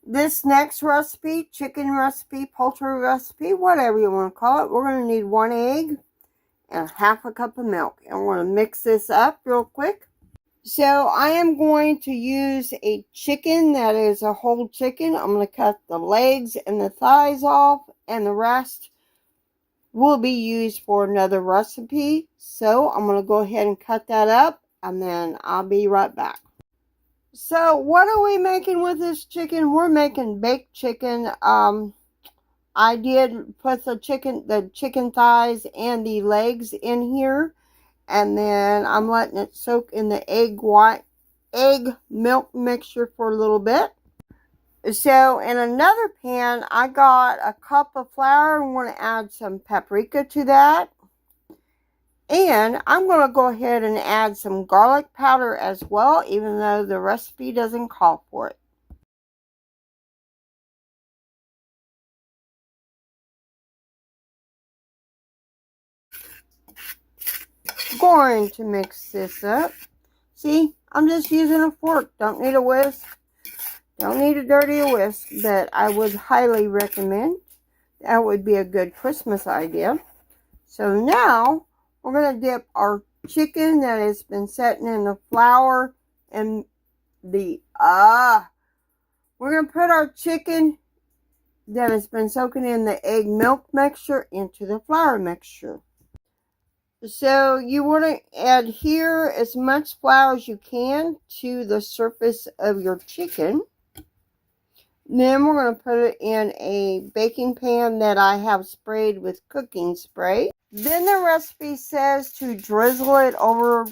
This next recipe, chicken recipe, poultry recipe, whatever you want to call it, we're going to need 1 egg and half a cup of milk. And we're going to mix this up real quick. So I am going to use a chicken that is a whole chicken. I'm going to cut the legs and the thighs off, and the rest will be used for another recipe. So I'm going to go ahead and cut that up, and then I'll be right back. So what are we making with this chicken? We're making baked chicken. I did put the chicken thighs and the legs in here, and then I'm letting it soak in the egg milk mixture for a little bit. So in another pan, I got a cup of flour. I'm going to add some paprika to that. And I'm going to go ahead and add some garlic powder as well, even though the recipe doesn't call for it. Going to mix this up. See, I'm just using a fork. Don't need a whisk. Don't need a dirty whisk, but I would highly recommend. That would be a good Christmas idea. So now we're going to dip our chicken that has been setting in the flour and we're going to put our chicken that has been soaking in the egg milk mixture into the flour mixture. So you want to adhere as much flour as you can to the surface of your chicken. Then we're going to put it in a baking pan that I have sprayed with cooking spray. Then the recipe says to drizzle it over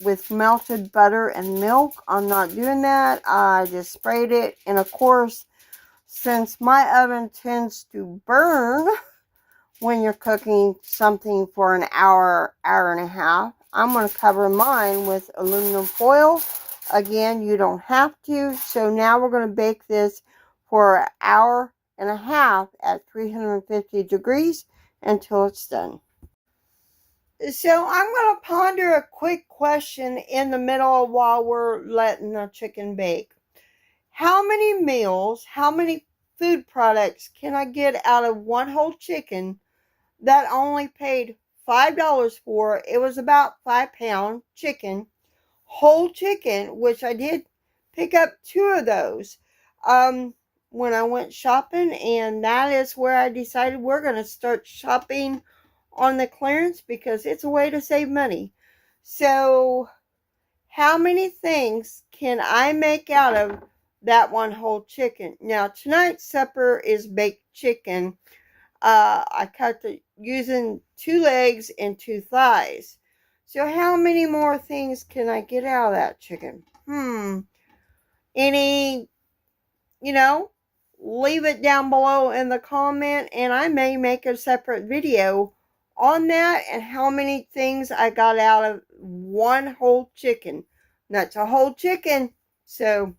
with melted butter and milk. I'm not doing that. I just sprayed it. And of course, since my oven tends to burn when you're cooking something for an hour, hour and a half, I'm going to cover mine with aluminum foil. Again, you don't have to. So now we're going to bake this for an hour and a half at 350 degrees until it's done. So I'm going to ponder a quick question in the middle while we're letting the chicken bake. How many meals, how many food products can I get out of one whole chicken that only paid $5 for? It was about 5-pound chicken, whole chicken, which I did pick up 2 of those when I went shopping, and that is where I decided we're going to start shopping on the clearance because it's a way to save money. So how many things can I make out of that one whole chicken? Now tonight's supper is baked chicken. I cut using 2 legs and 2 thighs. So how many more things can I get out of that chicken? Any, leave it down below in the comment, and I may make a separate video on that and how many things I got out of one whole chicken. That's a whole chicken. So